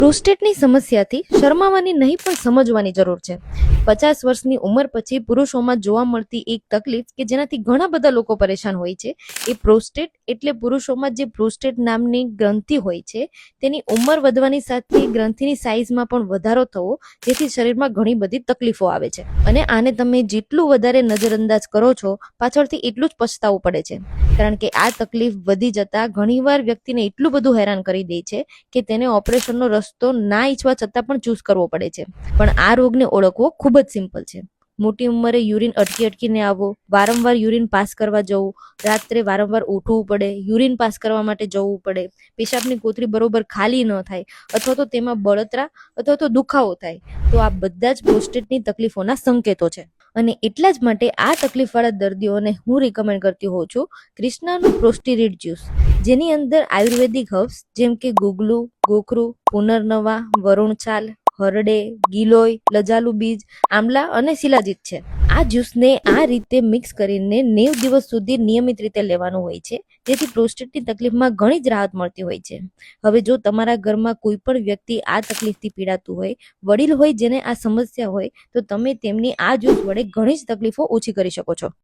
પ્રોસ્ટેટની સમસ્યાથી શરમાવાની નહીં પણ સમજવાની જરૂર છે. 50 વર્ષની ઉંમર પછી પુરુષોમાં જોવા મળતી એક તકલીફ કે જેનાથી ઘણા બધા લોકો પરેશાન હોય છે એ પ્રોસ્ટેટ એટલે પુરુષોમાં જે પ્રોસ્ટેટ નામની ગ્રંથિ હોય છે તેની ઉંમર વધવાની સાથે ગ્રંથિની સાઇઝમાં પણ વધારો થવો, જેથી શરીરમાં ઘણી બધી તકલીફો આવે છે. અને આને તમે જેટલું વધારે નજરઅંદાજ કરો છો પાછળથી એટલું જ પછતાવું પડે છે, કારણ કે આ તકલીફ વધી જતા ઘણીવાર વ્યક્તિને એટલું બધું હેરાન કરી દે છે કે તેને ઓપરેશનનો રસ્તો ના ઈચ્છવા છતાં પણ ચૂઝ કરવો પડે છે. પણ આ રોગને ઓળખવો ખૂબ જ સિમ્પલ છે. મોટી ઉંમરે યુરિન અટકીને આવવો, વારંવાર યુરિન પાસ કરવા જવું, રાત્રે વારંવાર ઉઠવું પડે, યુરિન પાસ કરવા માટે જવું પડે, પેશાબની કોથળી બરોબર ખાલી ન થાય અથવા તો તેમાં બળતરા અથવા તો દુખાવો થાય, તો આ બધા જ પ્રોસ્ટેટની તકલીફોના સંકેતો છે. અને એટલા જ માટે આ તકલીફવાળા દર્દીઓને હું રિકમેન્ડ કરતી હોઉં છું ક્રિષ્નાનું પ્રોસ્ટિરીડ જ્યુસ, જેની અંદર આયુર્વેદિક હર્બ્સ જેમ કે ગુગલું, ગોખરું, પુનર્નવા, વરુણછાલ, હરડે, ગિલોય, લજાલુ બીજ, આમલા અને શિલાજીત છે. આ જ્યુસને આ રીતે મિક્સ કરીને 90 દિવસ સુધી નિયમિત રીતે લેવાનું હોય છે, જેથી પ્રોસ્ટેટની તકલીફમાં ઘણી જ રાહત મળતી હોય છે. હવે જો તમારા ઘરમાં કોઈ પણ વ્યક્તિ આ તકલીફથી પીડાતું હોય, વડીલ હોય જેને આ સમસ્યા હોય, તો તમે તેમની આ જ્યુસ વડે ઘણી જ તકલીફો ઓછી કરી શકો છો.